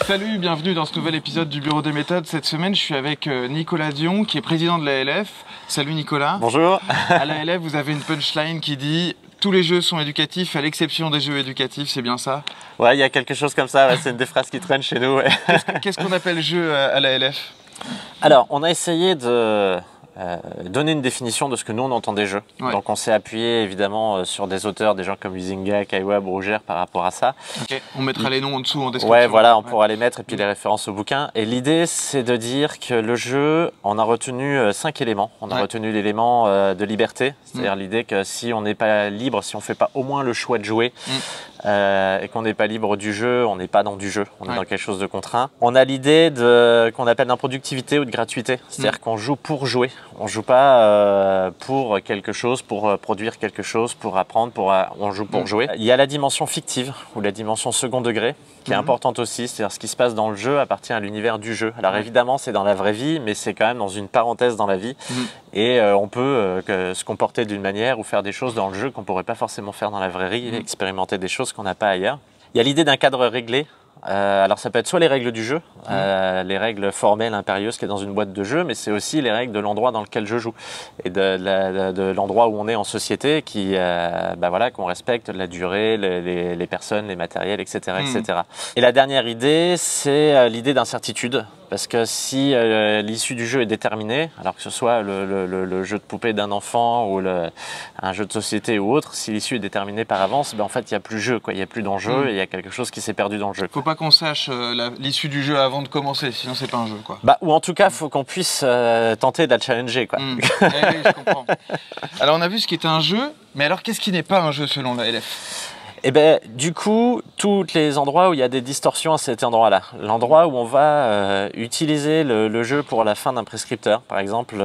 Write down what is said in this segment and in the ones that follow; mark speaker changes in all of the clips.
Speaker 1: Salut, bienvenue dans ce nouvel épisode du Bureau des méthodes. Cette semaine, je suis avec Nicolas Dion, qui est président de l'ALF. Salut Nicolas.
Speaker 2: Bonjour.
Speaker 1: À l'ALF, vous avez une punchline qui dit « Tous les jeux sont éducatifs, à l'exception des jeux éducatifs », c'est bien ça?
Speaker 2: Ouais, il y a quelque chose comme ça, ouais, c'est une des phrases qui traînent chez nous. Ouais.
Speaker 1: Qu'est-ce qu'on appelle jeu à l'ALF?
Speaker 2: Alors, on a essayé de donner une définition de ce que nous on entend des jeux.
Speaker 1: Ouais.
Speaker 2: Donc on s'est appuyé évidemment sur des auteurs, des gens comme Huizinga, Kaiwa, Brugère par rapport à ça.
Speaker 1: Okay. On mettra les noms en dessous en description.
Speaker 2: Ouais, voilà, on pourra les mettre et puis les références au bouquin. Et l'idée, c'est de dire que le jeu, on a retenu 5 éléments. On a retenu l'élément de liberté, c'est-à-dire l'idée que si on n'est pas libre, si on ne fait pas au moins le choix de jouer, et qu'on n'est pas libre du jeu, on n'est pas dans du jeu, on est dans quelque chose de contraint. On a l'idée qu'on appelle d'improductivité ou de gratuité, c'est-à-dire qu'on joue pour jouer, on joue pas pour quelque chose, pour produire quelque chose, pour apprendre, on joue pour jouer. Il y a la dimension fictive ou la dimension second degré qui est importante aussi, c'est-à-dire ce qui se passe dans le jeu appartient à l'univers du jeu. Alors évidemment c'est dans la vraie vie, mais c'est quand même dans une parenthèse dans la vie et on peut se comporter d'une manière ou faire des choses dans le jeu qu'on pourrait pas forcément faire dans la vraie vie, expérimenter des choses qu'on n'a pas ailleurs. Il y a l'idée d'un cadre réglé. Alors ça peut être soit les règles du jeu, les règles formelles impérieuses qui est dans une boîte de jeu, mais c'est aussi les règles de l'endroit dans lequel je joue et de l'endroit où on est en société qui, voilà, qu'on respecte la durée, les personnes, les matériels, etc., etc. Et la dernière idée, c'est l'idée d'incertitude. Parce que si l'issue du jeu est déterminée, alors que ce soit le jeu de poupée d'un enfant ou un jeu de société ou autre, si l'issue est déterminée par avance, en fait il n'y a plus jeu, il n'y a plus d'enjeu et il y a quelque chose qui s'est perdu dans le jeu.
Speaker 1: Faut pas qu'on sache l'issue du jeu avant de commencer, sinon c'est pas un jeu, quoi.
Speaker 2: Ou en tout cas, faut qu'on puisse tenter de la challenger, quoi.
Speaker 1: Oui, je comprends. Alors on a vu ce qui était un jeu, mais alors qu'est-ce qui n'est pas un jeu selon l'ALF?
Speaker 2: Et du coup, tous les endroits où il y a des distorsions à cet endroit-là, l'endroit où on va utiliser le jeu pour la fin d'un prescripteur, par exemple,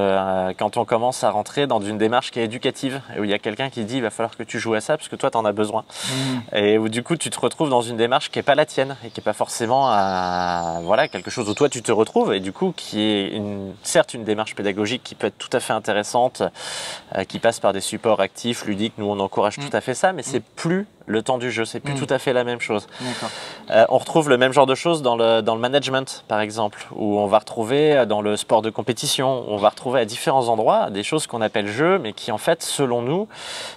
Speaker 2: quand on commence à rentrer dans une démarche qui est éducative, et où il y a quelqu'un qui dit il va falloir que tu joues à ça parce que toi tu en as besoin, et où du coup tu te retrouves dans une démarche qui n'est pas la tienne, et qui n'est pas forcément voilà, quelque chose où toi tu te retrouves, et du coup qui est certes une démarche pédagogique qui peut être tout à fait intéressante, qui passe par des supports actifs, ludiques, nous on encourage tout à fait ça, mais c'est plus le temps du jeu, c'est plus tout à fait la même chose. On retrouve le même genre de choses dans le management, par exemple, où on va retrouver dans le sport de compétition, on va retrouver à différents endroits des choses qu'on appelle jeux, mais qui en fait, selon nous,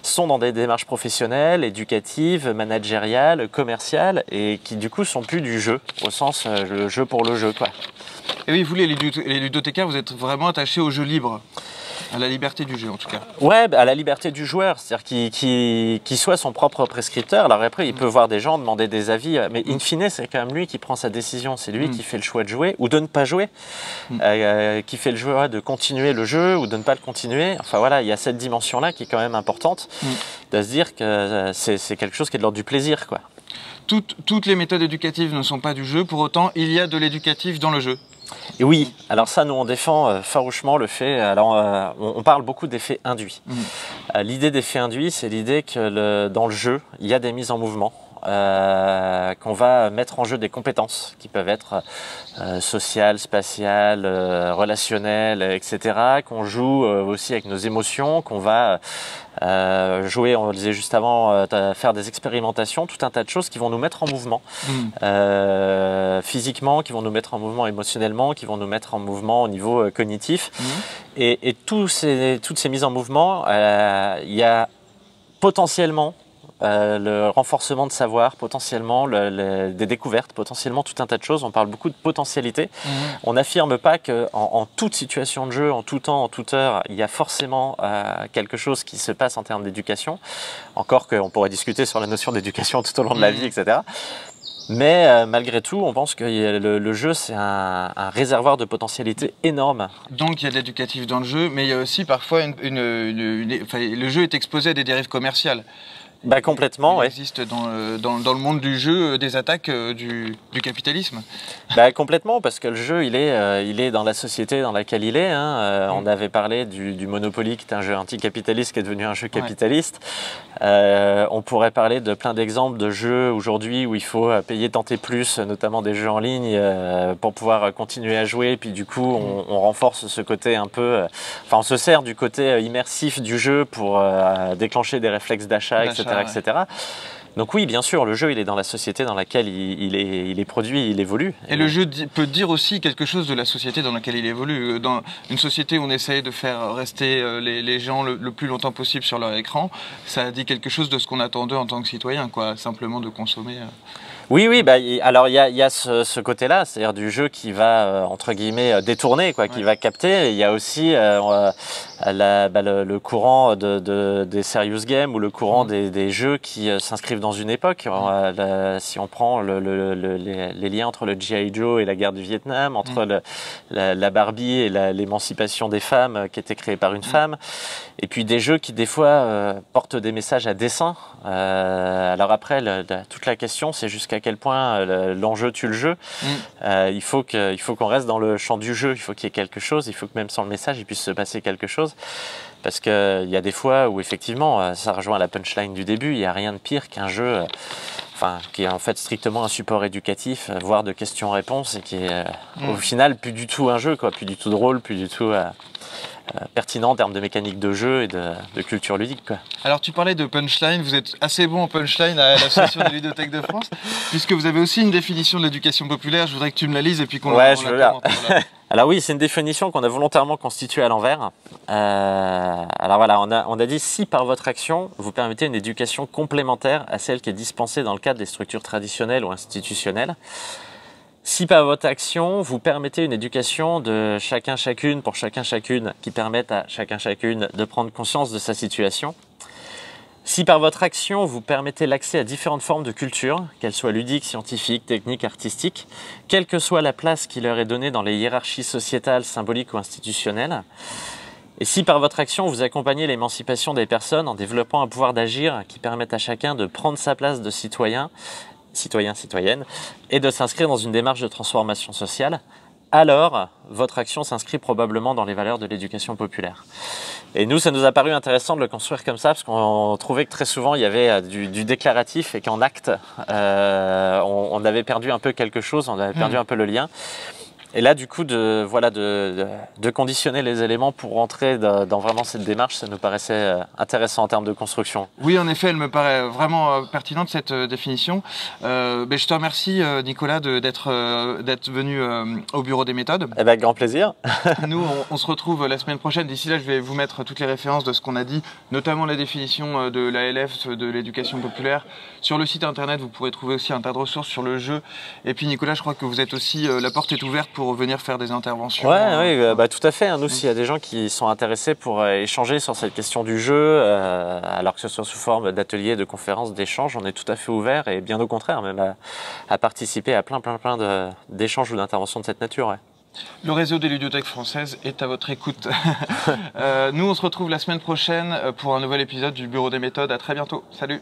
Speaker 2: sont dans des démarches professionnelles, éducatives, managériales, commerciales, et qui du coup sont plus du jeu, au sens le jeu pour le jeu, quoi.
Speaker 1: Et oui, vous les ludothécaires, vous êtes vraiment attachés au jeu libre. À la liberté du jeu, en tout cas.
Speaker 2: Ouais, à la liberté du joueur, c'est-à-dire qu'il soit son propre prescripteur. Alors après, il peut voir des gens demander des avis, mais in fine, c'est quand même lui qui prend sa décision. C'est lui qui fait le choix de jouer ou de ne pas jouer, qui fait le choix de continuer le jeu ou de ne pas le continuer. Enfin voilà, il y a cette dimension-là qui est quand même importante, de se dire que c'est quelque chose qui est de l'ordre du plaisir, quoi.
Speaker 1: Toutes les méthodes éducatives ne sont pas du jeu, pour autant, il y a de l'éducatif dans le jeu.
Speaker 2: Et oui, alors ça, nous on défend farouchement le fait, alors on parle beaucoup d'effets induits. L'idée d'effet induit, c'est l'idée que dans le jeu, il y a des mises en mouvement, qu'on va mettre en jeu des compétences qui peuvent être sociales, spatiales, relationnelles, etc., qu'on joue aussi avec nos émotions, qu'on va jouer, on le disait juste avant, faire des expérimentations, tout un tas de choses qui vont nous mettre en mouvement physiquement, qui vont nous mettre en mouvement émotionnellement, qui vont nous mettre en mouvement au niveau cognitif. Et toutes ces mises en mouvement, il y a potentiellement le renforcement de savoir, potentiellement des découvertes, potentiellement tout un tas de choses. On parle beaucoup de potentialité. On n'affirme pas qu'en toute situation de jeu, en tout temps, en toute heure, il y a forcément quelque chose qui se passe en termes d'éducation. Encore qu'on pourrait discuter sur la notion d'éducation tout au long de la vie, etc. Mais malgré tout, on pense que le jeu, c'est un réservoir de potentialité énorme.
Speaker 1: Donc il y a de l'éducatif dans le jeu, mais il y a aussi parfois le jeu est exposé à des dérives commerciales.
Speaker 2: Complètement,
Speaker 1: Il existe dans le monde du jeu des attaques du capitalisme.
Speaker 2: Complètement, parce que le jeu, il est dans la société dans laquelle il est. On avait parlé du Monopoly, qui est un jeu anticapitaliste, qui est devenu un jeu capitaliste. On pourrait parler de plein d'exemples de jeux aujourd'hui où il faut payer tenter plus, notamment des jeux en ligne, pour pouvoir continuer à jouer. Puis du coup, on renforce ce côté un peu... on se sert du côté immersif du jeu pour déclencher des réflexes d'achat, etc., etc. Donc oui, bien sûr, le jeu, il est dans la société dans laquelle il est produit, il évolue.
Speaker 1: Et le jeu peut dire aussi quelque chose de la société dans laquelle il évolue. Dans une société où on essaye de faire rester les gens le plus longtemps possible sur leur écran, ça dit quelque chose de ce qu'on attend d'eux en tant que citoyens, quoi, simplement de consommer.
Speaker 2: Oui, oui, bah, alors il y a ce côté-là, c'est-à-dire du jeu qui va, entre guillemets, détourner, quoi, qui va capter. Il y a aussi le courant des serious games ou le courant des jeux qui s'inscrivent dans une époque. Si on prend les liens entre le G.I. Joe et la guerre du Vietnam, entre la Barbie et l'émancipation des femmes qui était créée par une femme, et puis des jeux qui des fois portent des messages à dessein. Alors après, toute la question, c'est jusqu'à quel point l'enjeu tue le jeu. Il faut qu'on reste dans le champ du jeu, il faut qu'il y ait quelque chose, il faut que même sans le message, il puisse se passer quelque chose. Parce qu'il y a des fois où effectivement, ça rejoint la punchline du début, il n'y a rien de pire qu'un jeu qui est en fait strictement un support éducatif, voire de questions-réponses, et qui est au final plus du tout un jeu, quoi, plus du tout drôle, plus du tout pertinent en termes de mécanique de jeu et de culture ludique, quoi.
Speaker 1: Alors tu parlais de punchline, vous êtes assez bon en punchline à l'Association des ludothèques de France, puisque vous avez aussi une définition de l'éducation populaire, je voudrais que tu me la lises et puis qu'on la commente. Voilà.
Speaker 2: Alors oui, c'est une définition qu'on a volontairement constituée à l'envers. Alors voilà, on a dit si par votre action, vous permettez une éducation complémentaire à celle qui est dispensée dans le cadre des structures traditionnelles ou institutionnelles. Si par votre action, vous permettez une éducation de chacun, chacune, pour chacun, chacune, qui permette à chacun, chacune de prendre conscience de sa situation. Si par votre action, vous permettez l'accès à différentes formes de culture, qu'elles soient ludiques, scientifiques, techniques, artistiques, quelle que soit la place qui leur est donnée dans les hiérarchies sociétales, symboliques ou institutionnelles. Et si par votre action, vous accompagnez l'émancipation des personnes en développant un pouvoir d'agir qui permette à chacun de prendre sa place de citoyen, citoyenne, et de s'inscrire dans une démarche de transformation sociale, alors votre action s'inscrit probablement dans les valeurs de l'éducation populaire. Et nous, ça nous a paru intéressant de le construire comme ça, parce qu'on trouvait que très souvent, il y avait du déclaratif et qu'en acte, on avait perdu un peu quelque chose, on avait perdu un peu le lien. Et là, du coup, de conditionner les éléments pour rentrer dans vraiment cette démarche, ça nous paraissait intéressant en termes de construction.
Speaker 1: Oui, en effet, elle me paraît vraiment pertinente, cette définition. Je te remercie, Nicolas, d'être venu au Bureau des méthodes.
Speaker 2: Eh ben, grand plaisir.
Speaker 1: Nous, on se retrouve la semaine prochaine. D'ici là, je vais vous mettre toutes les références de ce qu'on a dit, notamment la définition de l'ALF, de l'éducation populaire. Sur le site internet, vous pourrez trouver aussi un tas de ressources sur le jeu. Et puis, Nicolas, je crois que vous êtes aussi, la porte est ouverte pour venir faire des interventions.
Speaker 2: Oui, tout à fait. Nous, s'il y a des gens qui sont intéressés pour échanger sur cette question du jeu, alors que ce soit sous forme d'ateliers, de conférences, d'échanges, on est tout à fait ouvert et bien au contraire, même à participer à plein d'échanges ou d'interventions de cette nature. Ouais.
Speaker 1: Le réseau des ludothèques françaises est à votre écoute. Nous, on se retrouve la semaine prochaine pour un nouvel épisode du Bureau des méthodes. À très bientôt. Salut.